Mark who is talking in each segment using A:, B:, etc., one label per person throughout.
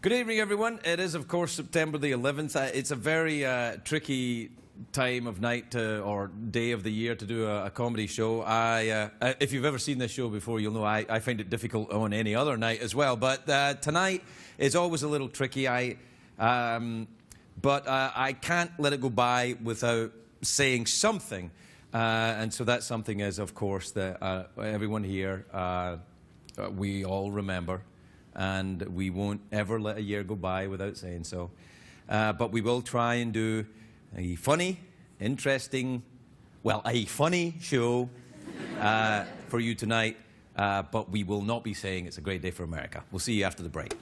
A: Good evening, everyone. It is, of course, September the 11th. It's a very tricky time of night or day of the year to do a comedy show. If you've ever seen this show before, you'll know I find it difficult on any other night as well. But tonight is always a little tricky. But I can't let it go by without saying something. And so that something is, of course, that everyone here, we all remember. And we won't ever let a year go by without saying so. But we will try and do a funny, interesting, well, a funny show for you tonight. But we will not be saying it's a great day for America. We'll see you after the break.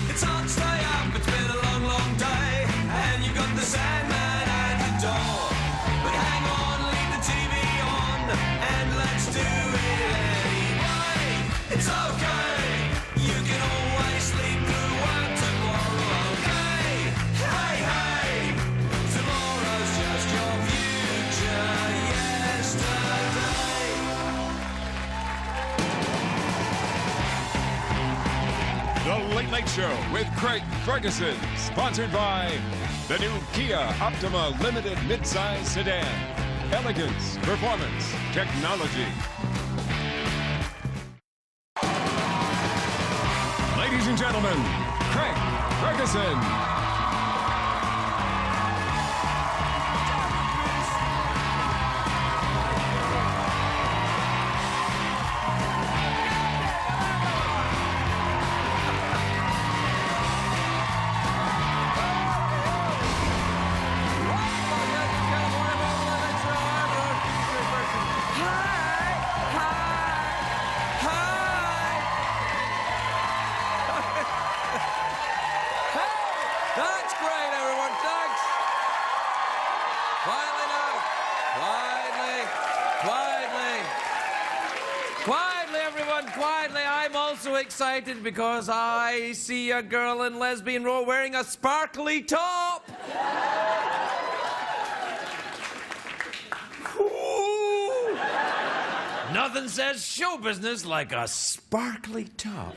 B: It's hard to stay up, it's been a long, long day, and you've got the Sandman at the door. But hang on, leave the TV on, and let's do it anyway. It's okay, you can always sleep through work tomorrow, okay? Hey, hey, tomorrow's just your future yesterday.
C: The Late Late Show with Craig Ferguson, sponsored by the new Kia Optima Limited Midsize Sedan. Elegance, performance, technology. Ladies and gentlemen, Craig Ferguson.
A: That's great, everyone. Thanks. Quietly now. Quietly, everyone. Quietly. I'm also excited because I see a girl in Lesbian Row wearing a sparkly top. Ooh. Nothing says show business like a sparkly top.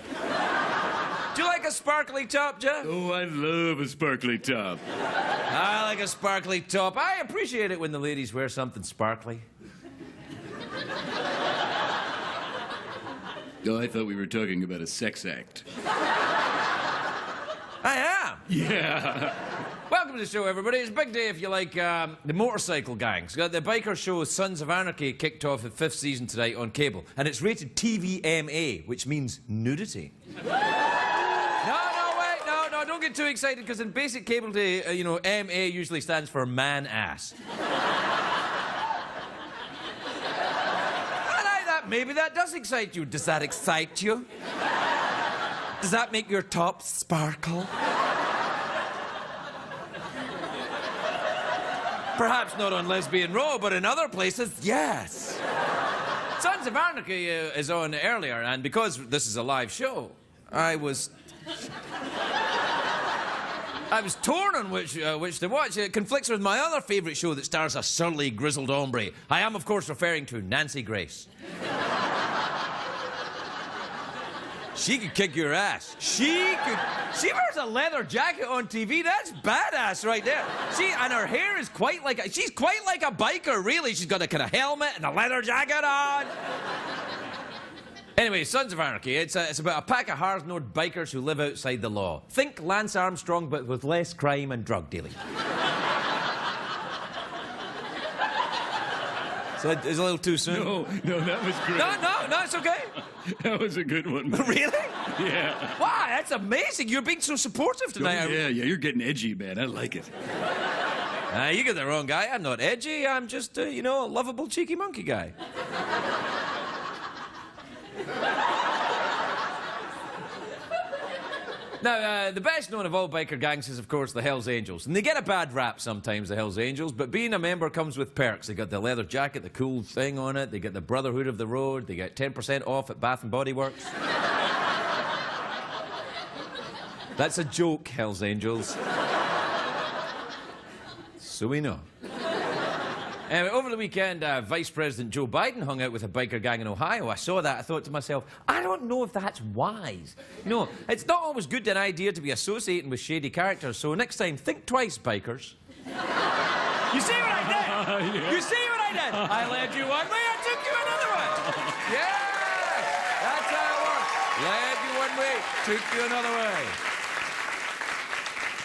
A: Do you like a sparkly top, Jeff?
D: Oh, I love a sparkly top.
A: I like a sparkly top. I appreciate it when the ladies wear something sparkly.
D: Oh, I thought we were talking about a sex act.
A: I am.
D: Yeah.
A: Welcome to the show, everybody. It's a big day if you like the motorcycle gangs. The biker show Sons of Anarchy kicked off its 5th season tonight on cable, and it's rated TVMA, which means nudity. No, don't get too excited, because in basic cable day, MA usually stands for man ass. I like that. Maybe that does excite you. Does that excite you? Does that make your top sparkle? Perhaps not on Lesbian Row, but in other places, yes. Sons of Anarchy is on earlier, and because this is a live show, I was torn on which to watch. It conflicts with my other favourite show that stars a surly, grizzled hombre. I am, of course, referring to Nancy Grace. She could kick your ass. She wears a leather jacket on TV. That's badass right there. And her hair is she's quite like a biker, really. She's got a kind of helmet and a leather jacket on. Anyway, Sons of Anarchy, it's about a pack of hard-nosed bikers who live outside the law. Think Lance Armstrong, but with less crime and drug dealing. So it's a little too soon?
D: No, that was great.
A: No, it's okay.
D: That was a good one.
A: Really?
D: Yeah.
A: Wow, that's amazing. You're being so supportive tonight.
D: Oh, yeah, you're getting edgy, man. I like it.
A: You get the wrong guy. I'm not edgy. I'm just, a lovable, cheeky monkey guy. Now, the best known of all biker gangs is, of course, the Hells Angels. And they get a bad rap sometimes, the Hells Angels, but being a member comes with perks. They got the leather jacket, the cool thing on it. They get the Brotherhood of the Road. They get 10% off at Bath & Body Works. That's a joke, Hells Angels. So we know. Anyway, over the weekend, Vice President Joe Biden hung out with a biker gang in Ohio. I saw that. I thought to myself, I don't know if that's wise. No, it's not always good an idea to be associating with shady characters. So next time, think twice, bikers. You see what I did?
D: Yeah.
A: You see what I did? I led you one way, I took you another one. Yeah, that's how it works. Led you one way, took you another way.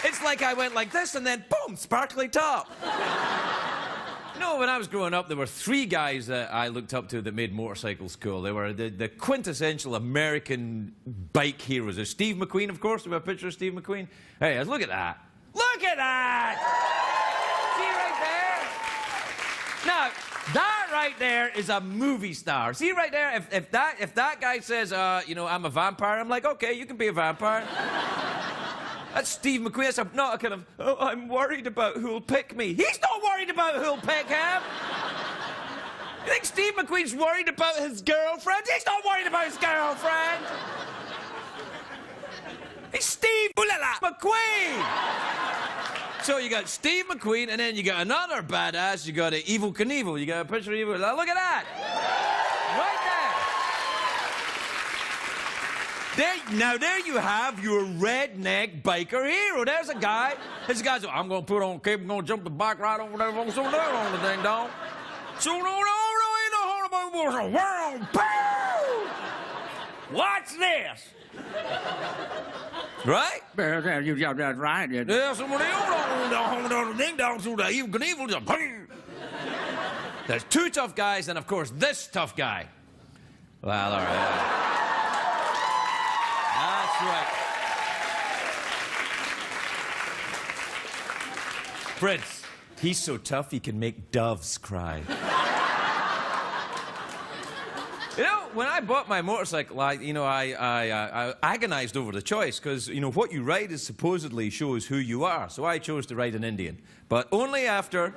A: It's like I went like this and then boom, sparkly top. No, when I was growing up, there were 3 guys that I looked up to that made motorcycles cool. They were the quintessential American bike heroes. There's Steve McQueen, of course. We have a picture of Steve McQueen. Hey, look at that. Look at that! See right there? Now, that right there is a movie star. See right there? If that guy says, you know, I'm a vampire, I'm like, okay, you can be a vampire. That's Steve McQueen. That's not a kind of, oh, I'm worried about who'll pick me. He's not worried about who'll pick him. You think Steve McQueen's worried about his girlfriend? He's not worried about his girlfriend. He's Steve McQueen. So you got Steve McQueen, and then you got another badass. You got Evel Knievel. You got a picture of Evel. Now look at that. Right there. Now there you have your redneck biker hero. There's a guy. This guy's, I'm going to put on cape, I'm going to jump the bike right over there. So there on the ding dong. So no, ain't no harm about the world. Boom! Watch this. Right?
D: You got that right.
A: Yeah, somebody on the ding dong, so that you can evil just. There's 2 tough guys, and of course, this tough guy. Well, all right. That's right. Prince, he's so tough he can make doves cry. You know, when I bought my motorcycle, I agonized over the choice because, you know, what you ride is supposedly shows who you are. So I chose to ride an Indian. But only after...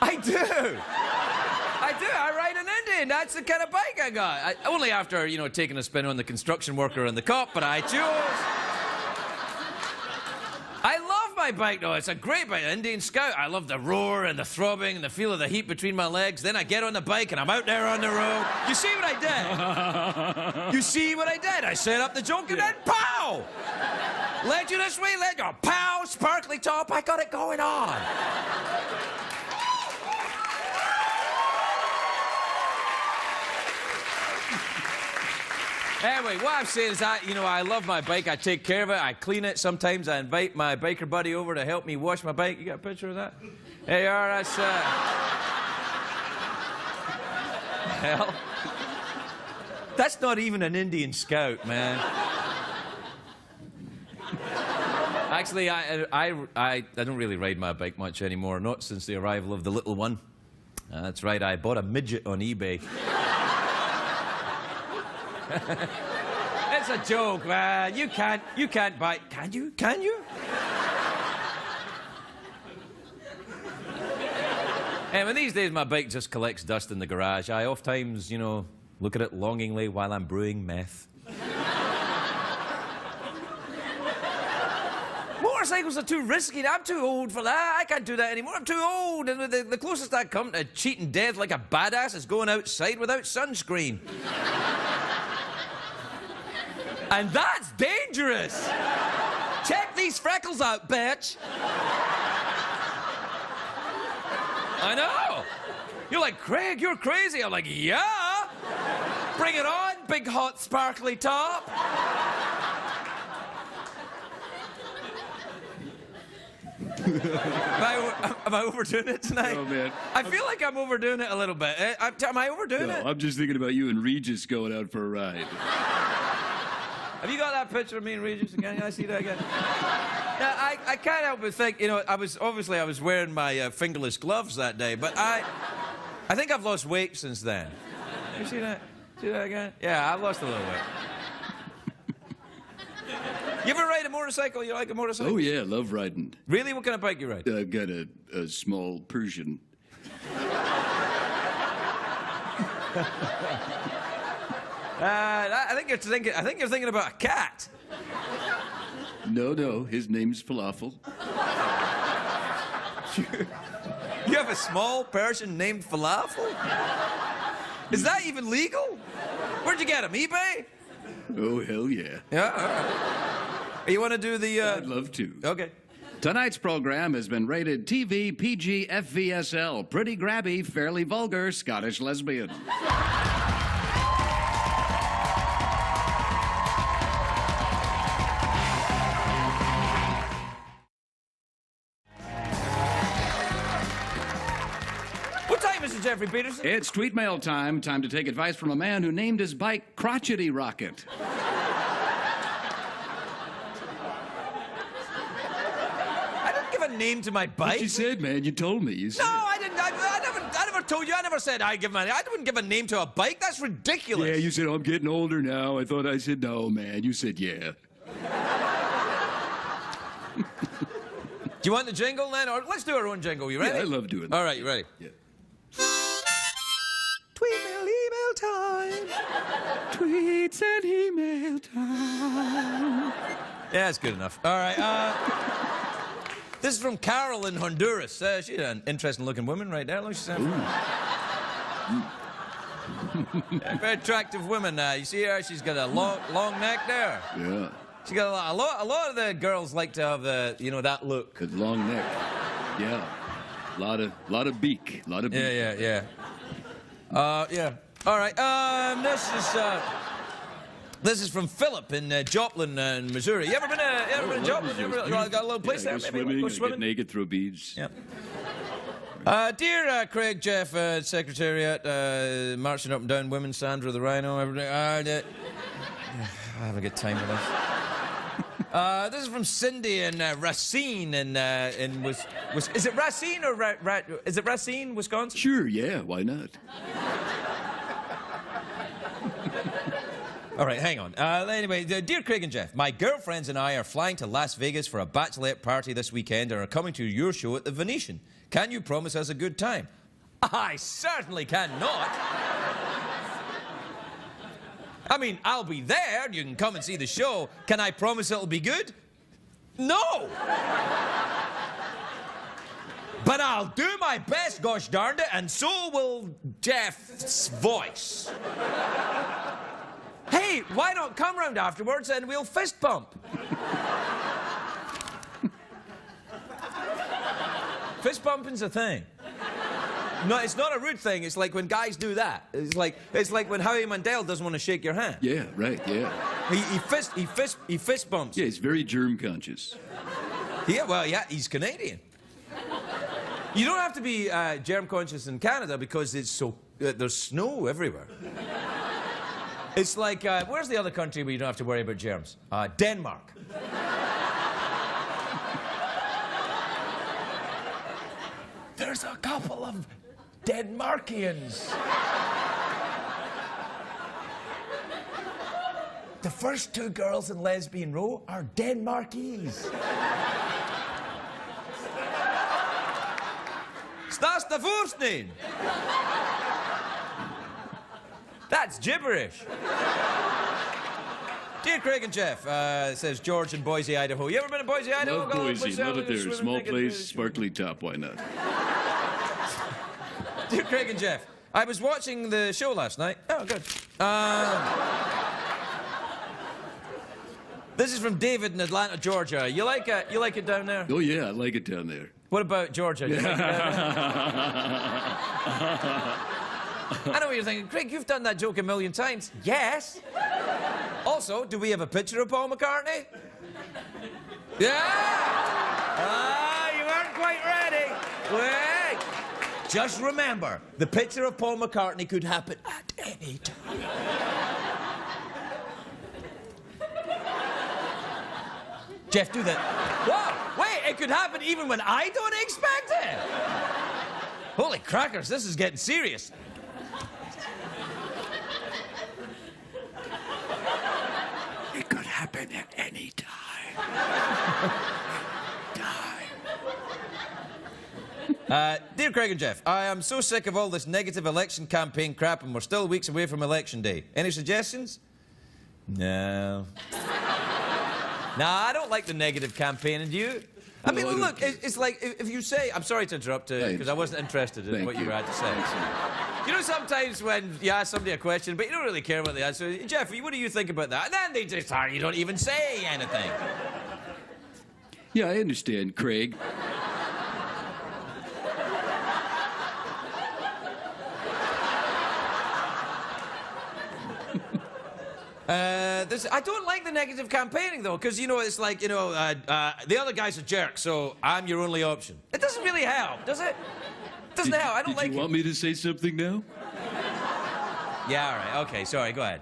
A: I do. I ride an Indian. That's the kind of bike I got. Only after, you know, taking a spin on the construction worker and the cop, but I chose. I love my bike, though. It's a great bike, Indian Scout. I love the roar and the throbbing and the feel of the heat between my legs. Then I get on the bike and I'm out there on the road. You see what I did? You see what I did? I set up the joke and then pow! Led you this way, led you, pow, sparkly top. I got it going on. Anyway, what I'm saying is I love my bike. I take care of it. I clean it. Sometimes I invite my biker buddy over to help me wash my bike. You got a picture of that? There you are. That's, hell. That's not even an Indian Scout, man. Actually, I don't really ride my bike much anymore. Not since the arrival of the little one. That's right. I bought a midget on eBay. It's a joke, man. You can't buy... Can you? Can you? And these days, my bike just collects dust in the garage. I oftentimes, you know, look at it longingly while I'm brewing meth. Motorcycles are too risky. I'm too old for that. I can't do that anymore. I'm too old. And the closest I come to cheating death like a badass is going outside without sunscreen. And that's dangerous. Check these freckles out, bitch. I know. You're like, Craig, you're crazy. I'm like, yeah. Bring it on, big hot sparkly top. Am I overdoing it tonight?
D: Oh, man.
A: I feel like I'm overdoing it a little bit. Am I overdoing it?
D: I'm just thinking about you and Regis going out for a ride.
A: Have you got that picture of me and Regis again? Can I see that again? Yeah, I can't help but think, you know, I was wearing my fingerless gloves that day, but I think I've lost weight since then. You see that? See that again? Yeah, I've lost a little weight. You ever ride a motorcycle? You like a motorcycle?
D: Oh, yeah, love riding.
A: Really? What kind of bike you ride?
D: I've got a small Persian.
A: I think you're thinking about a cat.
D: No, his name's Falafel.
A: You have a small Persian named Falafel? Is that even legal? Where'd you get him? eBay?
D: Oh, hell yeah.
A: Yeah, all right. You want to do the...
D: I'd love to.
A: Okay.
D: Tonight's program has been rated TV PG FVSL. Pretty grabby, fairly vulgar, Scottish lesbian.
A: What time is it, Jeffrey Peterson?
D: It's tweet mail time. Time to take advice from a man who named his bike Crotchety Rocket.
A: I didn't give a name to my bike.
D: You said, man. You told me. You said.
A: No, I didn't. I never told you. I never said I give my name. I wouldn't give a name to a bike. That's ridiculous.
D: Yeah, you said, I'm getting older now. I thought I said, no, man. You said, yeah.
A: Do you want the jingle then? Or let's do our own jingle. You ready?
D: Yeah, I love doing that.
A: All right, you ready?
D: Yeah.
A: Tweet mail, email time.
D: Tweets and email time.
A: Yeah, that's good enough. All right. This is from Carol in Honduras. She's an interesting-looking woman right there. Look, she's a very attractive woman. You see her? She's got a long neck there.
D: Yeah.
A: She got a lot of the girls like to have the, that look.
D: Good long neck. Yeah. Lot of beak. Lot of beak.
A: Yeah. Yeah. All right. This is from Philip in Joplin, Missouri. You ever been to Joplin? You ever got a little place
D: Yeah,
A: there?
D: go
A: Maybe
D: swimming.
A: go
D: I
A: swimming.
D: get naked, throw beads.
A: Yeah. Dear Craig, Jeff, Secretariat, marching up and down women, Sandra the Rhino, everything. I have a good time with this. This is from Cindy in Racine in is it Racine or is it Racine, Wisconsin?
D: Sure, yeah, why not?
A: All right, hang on. Anyway, dear Craig and Jeff, my girlfriends and I are flying to Las Vegas for a bachelorette party this weekend and are coming to your show at the Venetian. Can you promise us a good time? I certainly cannot. I mean, I'll be there. You can come and see the show. Can I promise it'll be good? No. But I'll do my best, gosh darned it, and so will Jeff's voice. Hey, why not come round afterwards and we'll fist bump? Fist bumping's a thing. No, it's not a rude thing. It's like when guys do that. It's like when Howie Mandel doesn't want to shake your hand.
D: Yeah, right, yeah.
A: He fist bumps.
D: Yeah, he's very germ conscious.
A: Yeah, well, yeah, he's Canadian. You don't have to be germ conscious in Canada because it's so there's snow everywhere. It's like where's the other country where you don't have to worry about germs? Denmark. There's a couple of Denmarkians. The first two girls in Lesbian Row are Denmarkies. That's the first name. That's gibberish. Dear Craig and Jeff, says George in Boise, Idaho. You ever been to Boise, Idaho?
D: Love Boise, love it there. Small place, sparkly top, why not?
A: Dear Craig and Jeff, I was watching the show last night. Oh, good. This is from David in Atlanta, Georgia. You like it down there?
D: Oh, yeah, I like it down there.
A: What about Georgia? You like it down there? I know what you're thinking. Craig, you've done that joke a million times. Yes. Also, do we have a picture of Paul McCartney? Yeah! You weren't quite ready. Wait. Just remember, the picture of Paul McCartney could happen at any time. Jeff, do that. Whoa! Wait, it could happen even when I don't expect it. Holy crackers, this is getting serious.
D: It could happen at any time.
A: Dear Craig and Jeff, I am so sick of all this negative election campaign crap and we're still weeks away from election day. Any suggestions? No. Nah, I don't like the negative campaigning, do you? I mean,
D: No, I don't
A: look,
D: care.
A: it's like if you say, I'm sorry to interrupt because I wasn't interested in
D: Thank
A: what you
D: you.
A: had to say. You know, sometimes when you ask somebody a question, but you don't really care about the answer, Jeff, what do you think about that? And then they just, you don't even say anything.
D: Yeah, I understand, Craig.
A: I don't like the negative campaigning, though, because, you know, it's like, you know, the other guy's a jerk, so I'm your only option. It doesn't really help, does it? It doesn't help. I don't like
D: Did you want me to say something now?
A: Yeah, all right. Okay, sorry. Go ahead.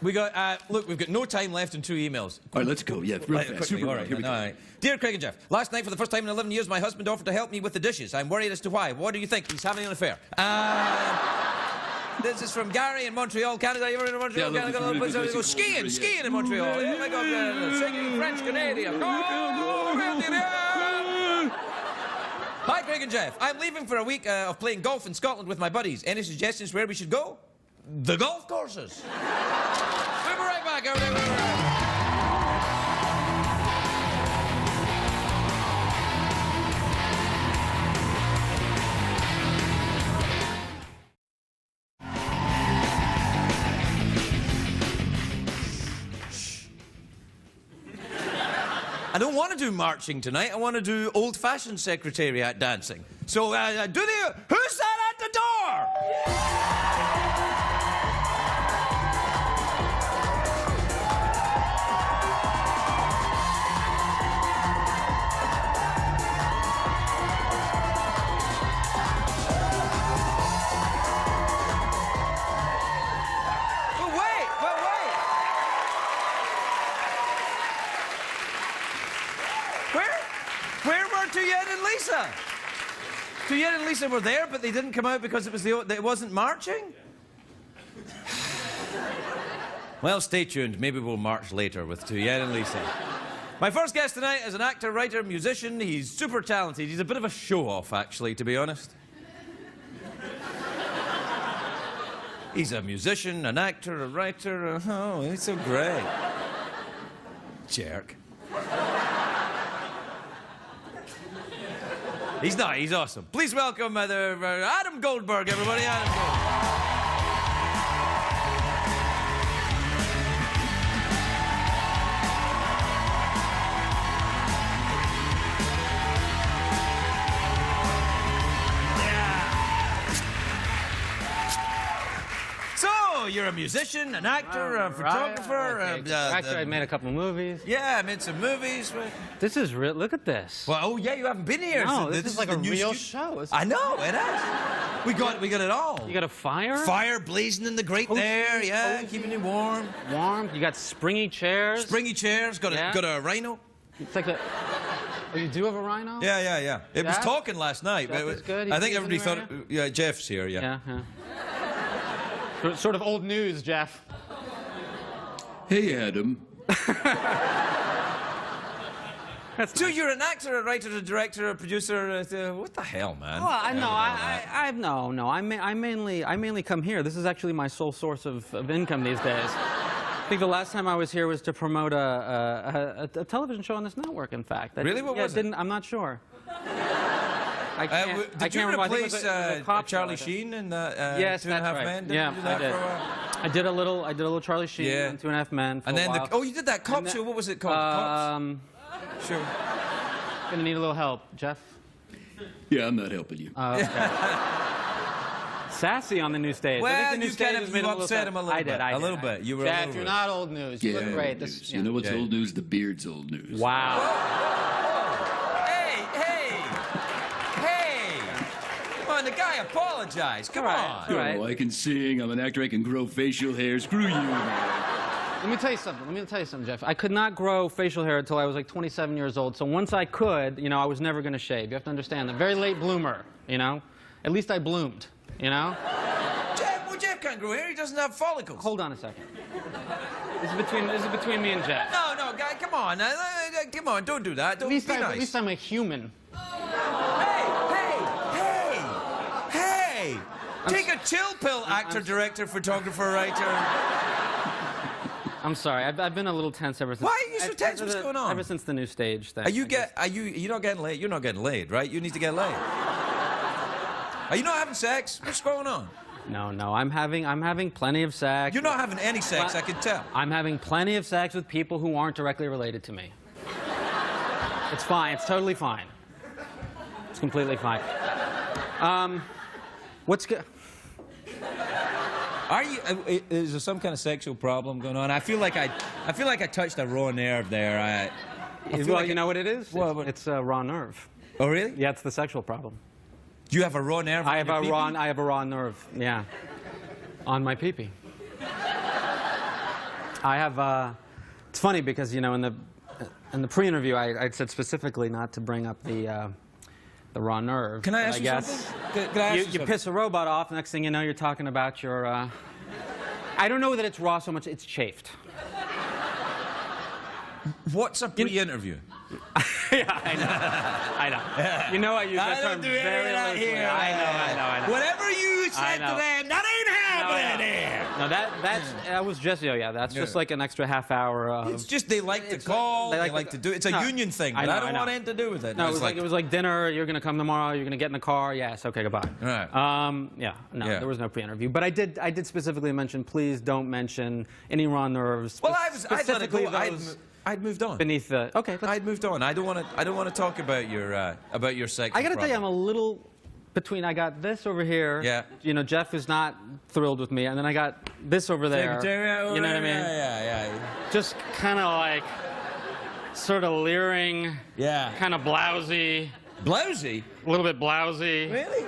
A: We got, look, we've got no time left and 2 emails.
D: All right, let's go. Yeah, real
A: Right,
D: fast.
A: quickly,
D: Super
A: all
D: quick.
A: right,
D: Here we go.
A: all right. Dear Craig and Jeff, last night for the first time in 11 years, my husband offered to help me with the dishes. I'm worried as to why. What do you think? He's having an affair. This is from Gary in Montreal, Canada. You ever in Montreal,
D: Yeah,
A: Canada?
D: look,
A: Go skiing in Montreal. Oh my God, singing French Canadian. Hi, Craig and Jeff. I'm leaving for a week of playing golf in Scotland with my buddies. Any suggestions where we should go? The golf courses. We'll be right back. We'll be right back. I don't want to do marching tonight. I want to do old-fashioned secretariat dancing. So, who's that at the door? But wait. Where were Tuyette and Lisa? Tuyette and Lisa were there, but they didn't come out because it wasn't marching? Well, stay tuned. Maybe we'll march later with Tuyette and Lisa. My first guest tonight is an actor, writer, musician. He's super talented. He's a bit of a show-off, actually, to be honest. He's a musician, an actor, a writer. Oh, he's so great. Jerk. He's not. He's awesome. Please welcome Adam Goldberg, everybody. Adam Goldberg. So, you're a musician, an actor, a photographer.
E: Actually, I made a couple movies.
A: Yeah, I made some movies.
E: This is real. Look at this.
A: Well, oh yeah, you haven't been here.
E: No,
A: So
E: this is like
A: the
E: a
A: new
E: real
A: stu-
E: show. It's
A: I know it is. We got it all.
E: You got a fire?
A: Fire blazing in the grate
E: Cozy,
A: there, yeah,
E: cozy.
A: keeping you warm.
E: Warm. You got springy chairs.
A: Springy chairs. Got
E: Yeah.
A: a rhino.
E: It's like a. Oh, you do have a rhino?
A: Yeah. It was
E: Jeff?
A: talking last night.
E: Jeff
A: but
E: is good?
A: I think
E: He's
A: everybody
E: in the
A: thought. Yeah, Jeff's here. Yeah.
E: Yeah. Sort of old news, Jeff.
D: Hey, Adam.
A: So you're an actor, a writer, a director, a producer. What the hell, man?
E: Well, I mainly come here. This is actually my sole source of income these days. I think the last time I was here was to promote a television show on this network. In fact,
A: Really? What was it?
E: I'm not sure. I
A: Did you
E: remember. I think it
A: replace
E: was a cop show,
A: Charlie
E: I think.
A: Sheen in the
E: Yes,
A: Two and a
E: that's
A: Half
E: right.
A: Men? Didn't
E: Yeah,
A: you do that
E: I did.
A: for a while?
E: I did a little Charlie Sheen
A: Yeah.
E: and 2.5 Men. For
A: And
E: a
A: then
E: while.
A: you did that cop
E: And then-
A: show. What was it called? Cops. Sure.
E: Gonna need a little help, Jeff.
D: Yeah, I'm not helping you.
E: Okay. Sassy on the new stage. I
A: Well,
E: think the new
A: you
E: stage
A: kind of
E: has made a
A: upset him a little
E: I did.
A: bit.
E: I
A: A
E: did.
A: little bit. You were a
E: Jeff,
A: little
E: you're
A: bit.
E: not old news. You
D: Yeah,
E: look great.
D: old
E: This,
D: news. You know what's
A: Yeah.
D: old news? The beard's old news.
E: Wow.
A: Hey! Come on, the guy apologized. Come
E: All right.
A: on.
D: You
E: Right.
D: know, I can sing. I'm an actor. I can grow facial hair. Screw you, man.
E: Let me tell you something, Jeff. I could not grow facial hair until I was like 27 years old. So once I could, I was never going to shave. You have to understand that. Very late bloomer, At least I bloomed,
A: Jeff can't grow hair. He doesn't have follicles.
E: Hold on a second. This is between me and Jeff.
A: No, guy, come on. Come on, don't do that. Don't
E: At least,
A: be
E: at
A: nice.
E: least I'm a human.
A: Hey! Take a chill pill, actor, director, photographer, writer.
E: I'm sorry. I've been a little tense ever since.
A: Why are you so tense? What's going on?
E: Ever since the new stage thing.
A: You're not getting laid? You're not getting laid, right? You need to get laid. Are you not having sex? What's going on?
E: No. I'm having plenty of sex.
A: You're not having any sex, I can tell.
E: I'm having plenty of sex with people who aren't directly related to me. It's fine. It's totally fine. It's completely fine. What's good?
A: Are you? Is there some kind of sexual problem going on? I feel like I touched a raw nerve there. I feel
E: Well,
A: like
E: you know what it is?
A: What?
E: It's a raw nerve.
A: Oh, really?
E: Yeah, it's the sexual problem.
A: Do you have a raw nerve?
E: I have a raw.
A: pee-pee?
E: I have a raw nerve. Yeah, on my pee-pee. I have. It's funny because in the pre-interview I said specifically not to bring up the raw nerve.
A: Can I ask
E: But
A: you
E: guess
A: something? Can I ask you
E: you
A: something?
E: piss a robot off. Next thing you know, you're talking about your. I don't know that it's raw so much. It's chafed.
A: What's a pre-interview?
E: Yeah, I know. You know I use that term very loosely. I know.
A: Whatever you said to
E: know.
A: them, that ain't happening here.
E: No, that was just that's just like an extra half hour of.
A: It's just they like to call, they like to do. It's a
E: No,
A: union thing,
E: I
A: but
E: know,
A: I don't
E: I know.
A: want anything to do with it.
E: No,
A: It's
E: it was like dinner. You're gonna come tomorrow. You're gonna get in the car. Yes. Okay. Goodbye.
A: Right.
E: Yeah. No,
A: Yeah.
E: there was no pre-interview, but I did specifically mention. Please don't mention any raw nerves.
A: Well, I'd let it
E: specifically
A: go.
E: those
A: I'd moved on.
E: beneath the. Okay.
A: I'd moved on. I don't want to talk about your sex.
E: I gotta tell you, I'm a little between. I got this over here.
A: Yeah.
E: Jeff is not thrilled with me, and then I got this over there. You know what I mean?
A: Yeah.
E: Just kind of like, sort of leering.
A: Yeah.
E: Kind of blousy.
A: Blousy?
E: A little bit blousy.
A: Really?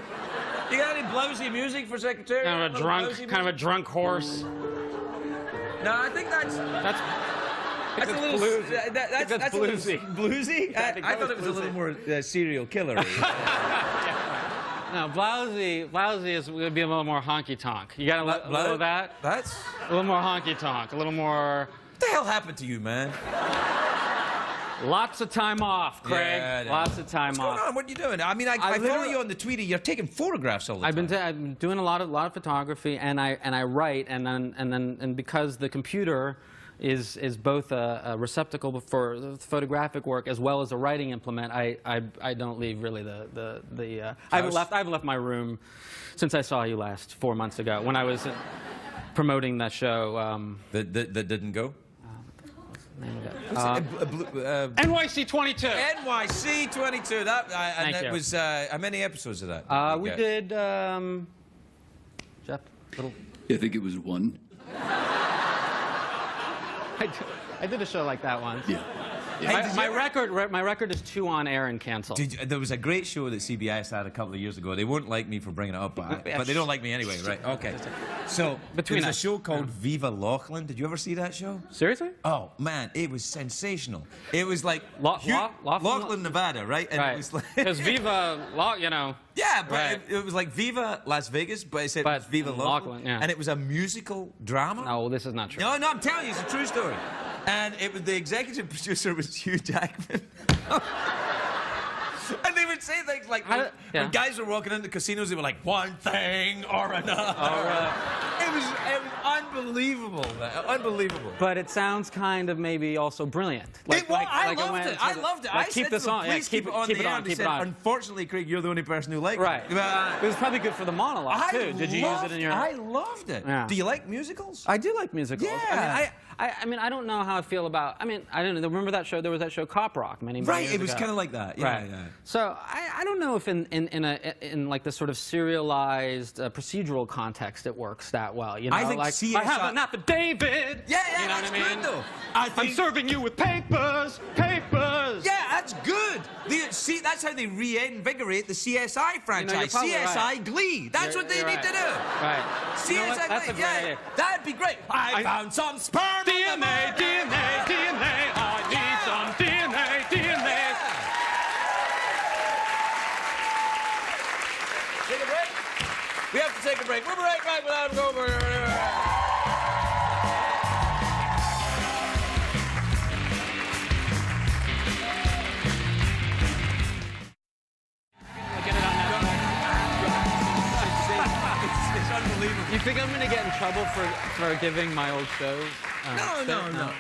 A: You got any blousy music for Secretary?
E: Kind of a drunk horse.
A: No, I think that's a little
E: bluesy.
A: That's
E: bluesy.
A: Bluesy? I thought it was a little more serial killer.
E: No, blousy would be a little more honky tonk. You got a little of that?
A: That's.
E: A little more honky tonk. A little more.
A: What the hell happened to you, man?
E: Lots of time off, Craig.
A: Yeah,
E: Lots of time
A: What's
E: off.
A: going on? What are you doing? I mean, I follow
E: literally-
A: you on the Tweety. You're taking photographs all the time.
E: I've been doing a lot of photography, and I write, and because the computer is both a receptacle for photographic work as well as a writing implement, I don't leave really I haven't left my room since I saw you last 4 months ago when I was promoting that show.
A: That didn't go?
E: NYC 22.
A: NYC 22. And
E: Thank
A: that
E: you.
A: was how many episodes of that?
E: We did. Jeff, little.
D: I think it was one.
E: I did a show like that once.
D: Yeah.
E: My record is 2 on air and canceled.
A: There was a great show that CBS had a couple of years ago. They won't like me for bringing it up, but they don't like me anyway, right? Okay. So
E: Between
A: there's
E: us.
A: a show called Viva Lachlan. Did you ever see that show?
E: Seriously?
A: Oh man, it was sensational. It was like
E: Laughlin?
A: Lachlan, Nevada, right? And
E: Right.
A: it was like
E: Because Viva,
A: yeah, but
E: Right.
A: it was like Viva Las Vegas, but it said
E: But
A: it was Viva Lachlan,
E: Lachlan, yeah.
A: and it was a musical drama.
E: No, this is not true.
A: No, I'm telling you, it's a true story. And it was the executive producer was Hugh Jackman. And they would say things like when guys were walking into casinos, they were like, one thing or another. It was unbelievable, man. Unbelievable.
E: But it sounds kind of maybe also brilliant.
A: I loved it. I loved it. I
E: keep
A: said
E: this
A: to them,
E: on.
A: please keep it on the air. And they
E: Keep
A: said,
E: it on.
A: unfortunately, Craig, you're the only person who liked
E: Right.
A: it.
E: It was probably good for the monologue too. Did you use it in your?
A: I loved it.
E: Yeah.
A: Do you like musicals?
E: I do like musicals.
A: Yeah.
E: I mean, I don't know how I feel about. I mean, I don't know. Remember that show? There was that show, Cop Rock, many years
A: Right. It was
E: ago.
A: kind of like that. Yeah,
E: Right.
A: yeah.
E: So I don't know if in like the sort of serialized procedural context it works that well. You know,
A: I think
E: like
A: CSI
E: I have an affidavit.
A: Yeah,
E: you know
A: that's
E: what I mean?
A: good though.
E: I'm serving you with papers.
A: Yeah, that's good. See, that's how they reinvigorate the CSI franchise.
E: probably
A: CSI
E: right.
A: Glee. That's what they
E: You're
A: need
E: right.
A: to do.
E: Right.
A: CSI
E: You know what? That's
A: Glee.
E: a great idea.
A: That'd be great. I found some sperm.
E: DNA, DNA, DNA. I need some DNA, DNA.
A: Take a break. We have to take a break. We'll be right back with Adam Goldberg. It's unbelievable.
E: You think I'm gonna get in trouble for giving my old shows?
A: No.
E: No.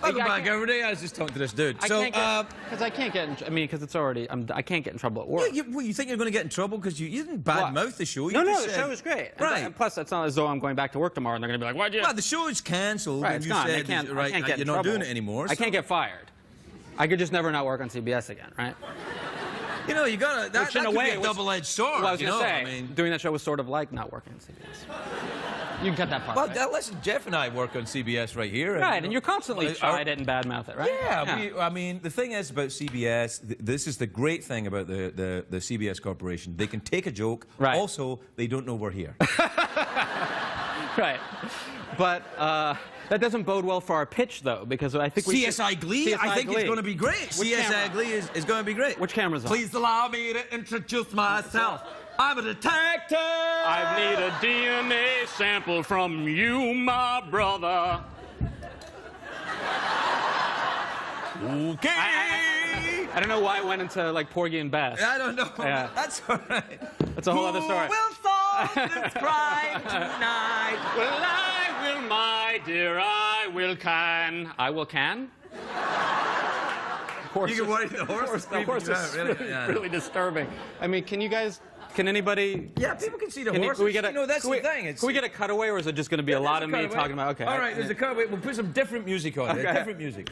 A: Welcome
E: I
A: back,
E: can't-
A: everybody. I was just talking to this dude.
E: I
A: So,
E: can't get, because I can't get. Because it's already. I can't get in trouble at work.
A: you think you're going to get in trouble because you didn't badmouth the show? You
E: No,
A: just
E: the
A: said-
E: show was great.
A: Right.
E: And plus, it's not as though I'm going back to work tomorrow and they're going to be like, "Why'd you?"
A: Well, the show is cancelled,
E: Right,
A: and
E: it's
A: you
E: gone.
A: said
E: I can't get in
A: you're not
E: trouble.
A: doing it anymore.
E: I can't get fired. I could just never not work on CBS again, right?
A: You know, you gotta. That,
E: Which in
A: that
E: a
A: could
E: way,
A: be a double-edged sword.
E: Well, I was
A: you
E: going to
A: know?
E: say,
A: I mean,
E: doing that show was sort of like not working on CBS. You can cut that part.
A: well,
E: right?
A: listen, Jeff and I work on CBS right here.
E: Right, and you're constantly
A: Our-
E: tried it and badmouth it, right?
A: Yeah, I mean, the thing is about CBS, this is the great thing about the CBS Corporation. They can take a joke.
E: Right.
A: Also, they don't know we're here.
E: Right. But that doesn't bode well for our pitch, though, because I think we
A: CSI Glee, I think it's going to be great.
E: Which
A: CSI
E: camera?
A: Glee is going to be great.
E: Which camera's on?
A: Please allow me to introduce myself. I'm a detective.
E: I need a DNA sample from you, my brother.
A: Okay.
E: I don't know why I went into like Porgy and Bess.
A: I don't know.
E: Yeah.
A: That's all right.
E: That's a whole other story.
A: Who will solve this crime tonight?
E: Well, I will, my dear, I will can. I will can? Horse
A: You can worry the horse.
E: The horse is really disturbing. I mean, can anybody...
A: Yeah, people can see the
E: Can
A: horse.
E: we get a,
A: You know, that's
E: can we,
A: the thing.
E: Can we get a cutaway, or is it just going to be a lot of me
A: cutaway.
E: talking about... Okay.
A: All right, there's a cutaway. We'll put some different music on.
E: Okay.
A: Different music.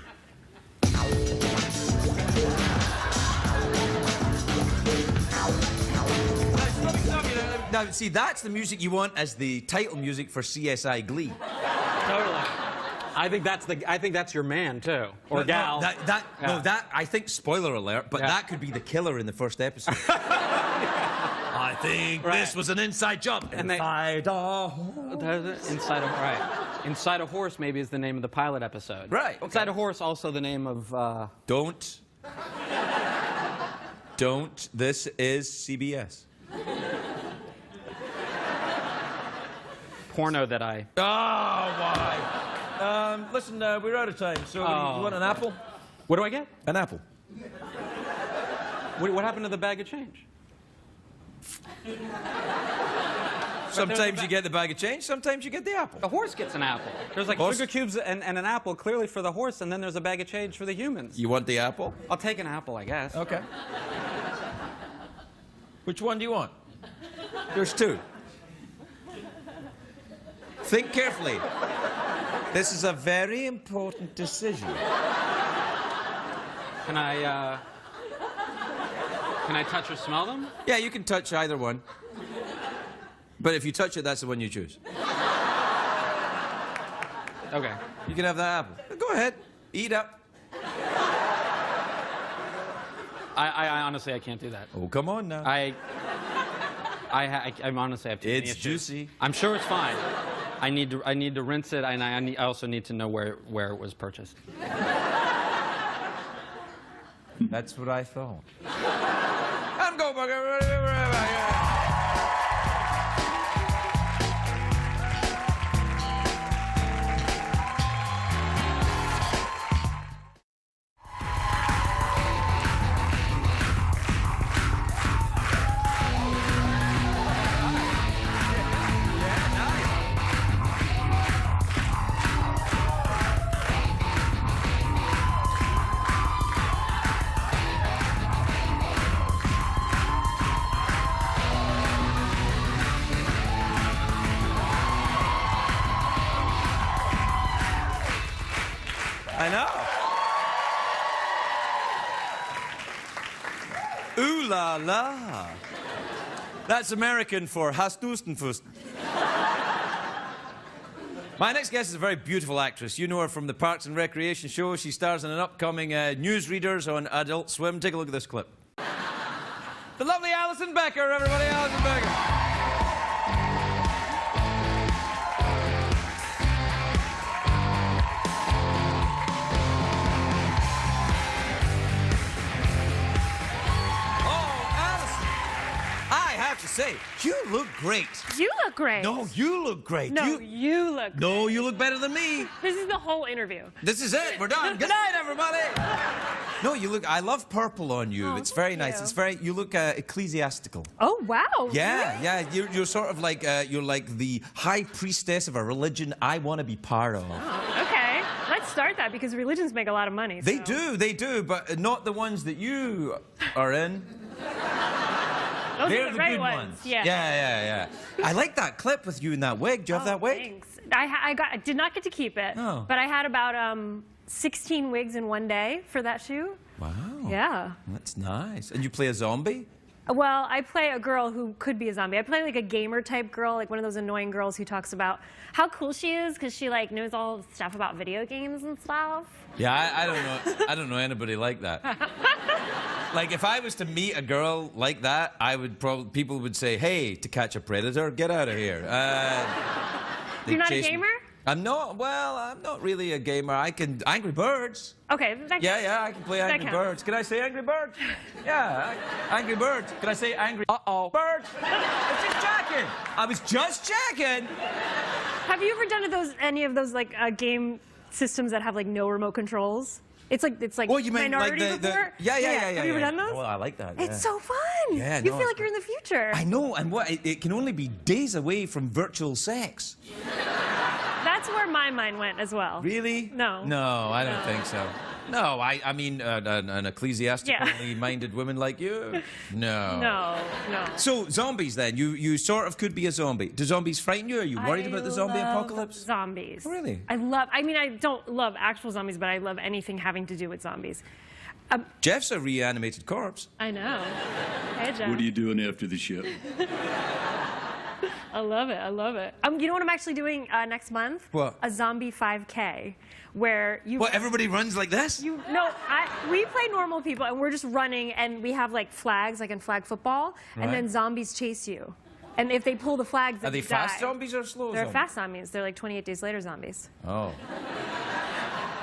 A: Now, see, that's the music you want as the title music for CSI Glee.
E: Totally. I think that's your man too, or gal.
A: No, I think, spoiler alert, but
E: Yeah.
A: that could be the killer in the first episode. I think
E: Right.
A: this was an inside job.
E: And they-
A: Inside
E: Inside a Horse maybe is the name of the pilot episode.
A: Right, okay.
E: Inside a Horse also the name of
A: Don't. This is CBS.
E: porno that I.
A: Oh, why? Listen, we're out of time, so you want an apple?
E: What do I get?
A: An apple.
E: What happened to the bag of change?
A: Sometimes you get the bag of change, sometimes you get the apple.
E: The horse gets an apple. There's like
A: Horse-
E: sugar cubes and an apple clearly for the horse, and then there's a bag of change for the humans.
A: You want the apple?
E: I'll take an apple, I guess.
A: Okay. Which one do you want? There's two. Think carefully. This is a very important decision.
E: Can I touch or smell them?
A: Yeah, you can touch either one. But if you touch it, that's the one you choose.
E: Okay.
A: You can have that apple. Go ahead. Eat up.
E: I honestly, I can't do that.
A: Oh, come on now.
E: I'm honestly, I have too many
A: It's
E: issues.
A: juicy.
E: I'm sure it's fine. I need to rinse it, and I also need to know where it was purchased.
A: That's what I thought. I'm Goldberg. Everybody, we're right back. I know. Ooh la la. That's American for hast dusten fusten. My next guest is a very beautiful actress. You know her from the Parks and Recreation show. She stars in an upcoming newsreaders on Adult Swim. Take a look at this clip. The lovely Alison Becker, everybody. Alison Becker. To say, you look great.
F: You look great.
A: No, you look great.
F: No, you look great.
A: No, you look better than me.
F: This is the whole interview.
A: This is it. We're done. Good night, everybody. No, you look. I love purple on you.
F: Oh,
A: It's very
F: thank
A: nice.
F: you.
A: It's very. You look ecclesiastical.
F: Oh, wow.
A: Yeah,
F: Really?
A: yeah. You're sort of like you're like the high priestess of a religion I want to be part of.
F: Oh, okay. start that because religions make a lot of money.
A: They
F: so.
A: do, but not the ones that you are in.
F: Those
A: They're
F: are
A: the
F: right
A: good
F: ones.
A: ones.
F: Yeah.
A: Yeah. I like that clip with you in that wig. Do you have that wig?
F: Thanks. I did not get to keep it,
A: Oh.
F: but I had about 16 wigs in one day for that shoot.
A: Wow.
F: Yeah.
A: That's nice. And you play a zombie?
F: Well, I play a girl who could be a zombie. I play like a gamer type girl, like one of those annoying girls who talks about how cool she is because she like knows all the stuff about video games and stuff.
A: Yeah, I don't know. I don't know anybody like that. Like if I was to meet a girl like that, I would probably people would say, "Hey, to catch a predator, get out of here."
F: You're not a
A: chase me.
F: gamer?
A: I'm not. Well, I'm not really a gamer. I can Angry Birds.
F: Okay. That
A: Yeah, I can play
F: That
A: Angry
F: counts.
A: Birds. Can I say Angry Birds? Yeah, Angry Birds. Can I say Angry Birds? I was just checking. I was just checking.
F: Have you ever done any of those like game systems that have like no remote controls? It's like
A: Well, you mean like
F: Minority
A: the
F: Report?
A: yeah.
F: Have you ever done those?
A: Oh, I like that.
F: It's so fun.
A: Yeah,
F: you
A: no,
F: feel
A: it's
F: like you're in the future.
A: I know, and what it can only be days away from virtual sex.
F: That's where my mind went as well.
A: Really?
F: No.
A: No, I don't think so. No, I mean an ecclesiastically minded woman like you. No.
F: No.
A: So zombies then? You sort of could be a zombie. Do zombies frighten you? Are you worried about the zombie
F: love
A: apocalypse?
F: Zombies.
A: Oh, really?
F: I mean, I don't love actual zombies, but I love anything having to do with zombies.
A: Jeff's a reanimated corpse.
F: I know. Hey, Jeff.
D: What are you doing after the show?
F: I love it. You know what I'm actually doing next month?
A: What?
F: A zombie 5K, where you.
A: What? Everybody runs like this?
F: We play normal people, and we're just running, and we have like flags, like in flag football, and
A: Right.
F: then zombies chase you. And if they pull the flags,
A: Are
F: then
A: they
F: you
A: fast
F: die.
A: zombies or slow
F: They're
A: zombies?
F: fast zombies. They're like 28 days later zombies.
A: Oh.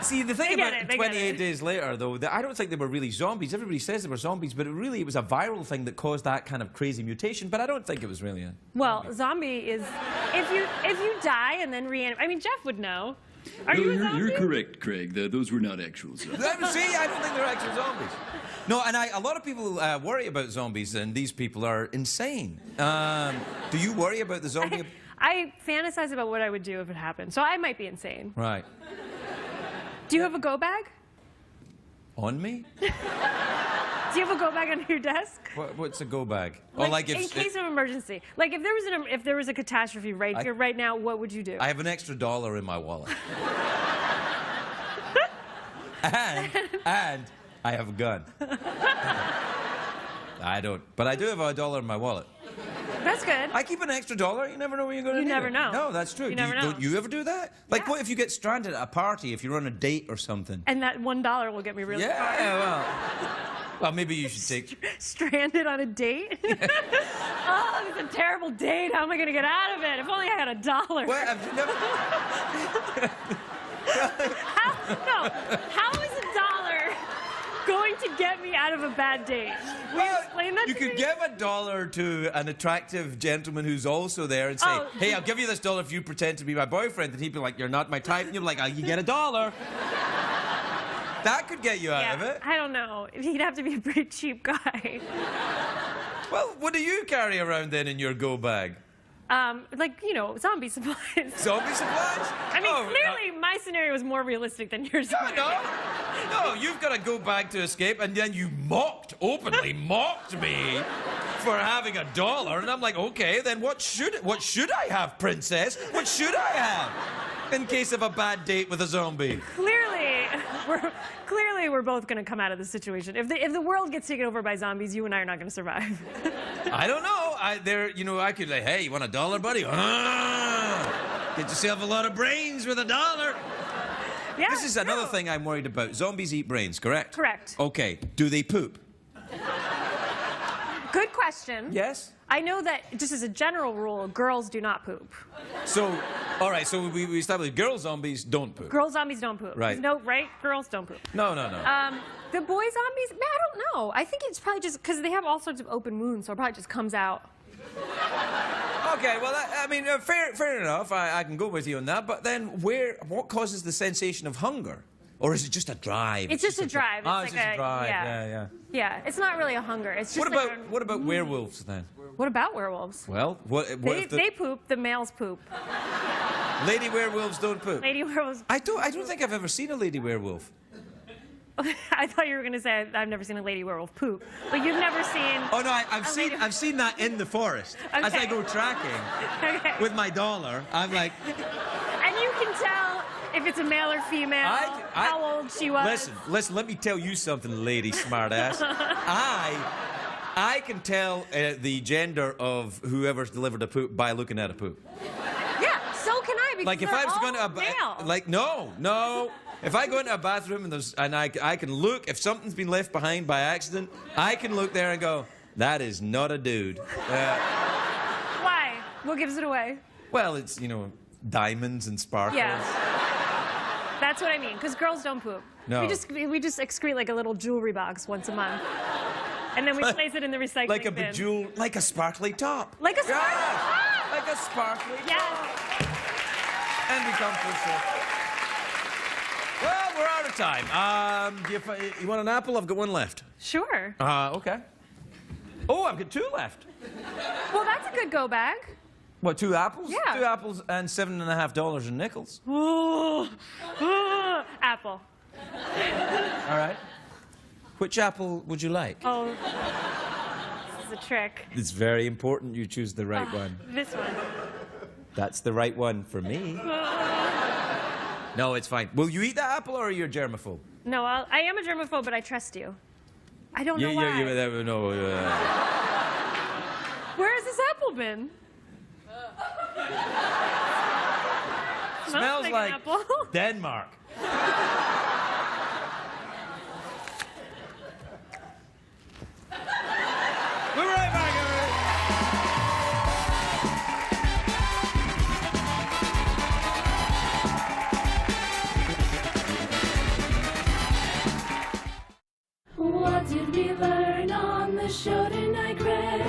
A: See, the thing
F: They get
A: about
F: it, they get
A: 28
F: it.
A: days later, though, I don't think they were really zombies. Everybody says they were zombies, but it was a viral thing that caused that kind of crazy mutation. But I don't think it was really a...
F: Well, zombie is if you die and then reanimate. I mean, Jeff would know. Are you a zombie?
D: You're correct, Craig. Those were not actual zombies.
A: See, I don't think they're actual zombies. No, and a lot of people worry about zombies, and these people are insane. Do you worry about the zombie?
F: I fantasize about what I would do if it happened, so I might be insane.
A: Right.
F: Do you have a go bag?
A: On me?
F: Do you have a go bag under your desk?
A: What's a go bag?
F: In case of emergency. Like if there was a catastrophe here right now, what would you do?
A: I have an extra $1 in my wallet. and I have a gun. I don't, but I do have $1 in my wallet.
F: That's good.
A: I keep an extra $1. You never know when you're going to
F: You
A: need
F: never
A: it.
F: know.
A: No, that's true.
F: You never know.
A: Don't you ever do that? Like,
F: Yeah.
A: what if you get stranded at a party if you're on a date or something?
F: And that $1 will get me really far.
A: Well, maybe you should take...
F: Stranded on a date? Oh, it's a terrible date. How am I going to get out of it? If only I had $1.
A: Well, have you never...
F: How is $1 going to get me out of a bad date? Will you explain that
A: You
F: to
A: could
F: me?
A: give $1 to an attractive gentleman who's also there and say,
F: Oh.
A: hey, I'll give you this $1 if you pretend to be my boyfriend. And he'd be like, you're not my type. And you're like, you get $1. That could get you out of it.
F: I don't know. He'd have to be a pretty cheap guy.
A: Well, what do you carry around then in your go bag?
F: Zombie supplies.
A: Zombie supplies?
F: I mean,
A: Oh,
F: clearly my scenario is more realistic than yours.
A: No, you've got to go back to escape, and then you openly mocked me for having $1, and I'm like, okay, then what should I have, princess? What should I have in case of a bad date with a zombie?
F: Clearly, we're both going to come out of this situation. If the world gets taken over by zombies, you and I are not going to survive.
A: I don't know. I could like, hey, you want $1, buddy? Get yourself a lot of brains with $1.
F: Yeah,
A: This is another thing I'm worried about. Zombies eat brains, correct?
F: Correct.
A: Okay. Do they poop?
F: Good question.
A: Yes.
F: I know that just as a general rule, girls do not poop.
A: So, all right. So we established girl zombies don't poop.
F: Girl zombies don't poop.
A: Right.
F: No, right? Girls don't poop.
A: No.
F: The boy zombies, man, I don't know. I think it's probably just because they have all sorts of open wounds, so it probably just comes out.
A: Okay, well, fair enough. I can go with you on that. But then, what causes the sensation of hunger? Or is it just a drive?
F: It's just a drive.
A: Oh,
F: It's
A: it's
F: like
A: just a drive.
F: yeah.
A: Yeah.
F: Yeah, it's not really a hunger. It's just
A: What about werewolves then?
F: What about werewolves?
A: Well, what if
F: They poop, the males poop.
A: Lady werewolves don't poop.
F: Lady werewolves.
A: I don't think I've ever seen a lady werewolf.
F: I thought you were going to say I've never seen a lady werewolf poop, but you've never seen.
A: Oh no, I've
F: lady-
A: seen that in the forest as I
F: Okay.
A: go tracking
F: Okay.
A: with my dollar. I'm like,
F: And you can tell if it's a male or female, how old she was.
A: Listen. Let me tell you something, lady smartass. I can tell the gender of whoever's delivered a poop by looking at a poop.
F: Yeah, so can I. Because
A: Like if
F: they're
A: I was going to
F: all male.
A: like no. If I go into a bathroom and I can look, if something's been left behind by accident, I can look there and go, that is not a dude.
F: Why? What gives it away?
A: Well, it's, diamonds and sparkles.
F: Yeah. That's what I mean, because girls don't poop.
A: No.
F: We just excrete like a little jewelry box once a month. And then we place it in the recycling
A: Like a
F: bin.
A: bejeweled, like a sparkly top.
F: Like a sparkly
A: Yeah,
F: top!
A: like a sparkly
F: Yes.
A: top. And we come full circle. Well, we're out of time. You want an apple? I've got one left.
F: Sure.
A: Okay. Oh, I've got two left.
F: Well, that's a good go bag.
A: What, 2 apples?
F: Yeah.
A: 2 apples and $7.50 in nickels.
F: Ooh. Apple.
A: All right. Which apple would you like?
F: Oh. This is a trick.
A: It's very important you choose the right one.
F: This one.
A: That's the right one for me. No, it's fine. Will you eat that apple or are you a germaphobe?
F: No, I am a germaphobe, but I trust you. I don't know why.
A: No.
F: Where has this apple been?
A: Smells
F: an
A: like
F: apple.
A: Denmark. We're right back, everybody.
G: What did we learn on the show tonight, Greg?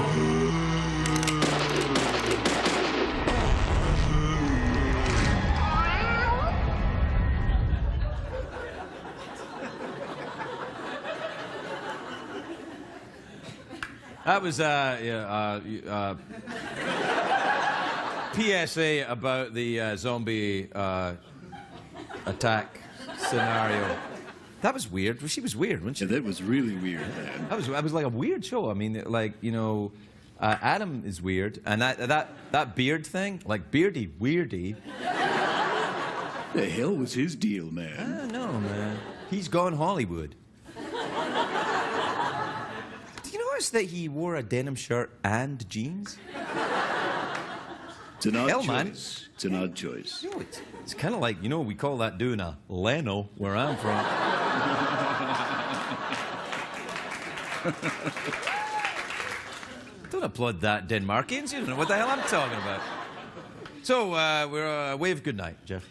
A: That was PSA about the zombie attack scenario. That was weird. She was weird, wasn't she?
D: Yeah, that was really weird, man.
A: That was like a weird show. I mean, like, Adam is weird, and that beard thing, like beardy, weirdy.
D: The hell was his deal,
A: I
D: man?
A: don't know, man. He's gone Hollywood. Do you notice that he wore a denim shirt and jeans?
D: It's an odd
A: Hell,
D: choice.
A: man.
D: It's an odd choice.
A: You know, it's kind of like, we call that doing a Leno where I'm from. Don't applaud that, Denmarkians. You don't know what the hell I'm talking about. So, we're wave good night, Jeff.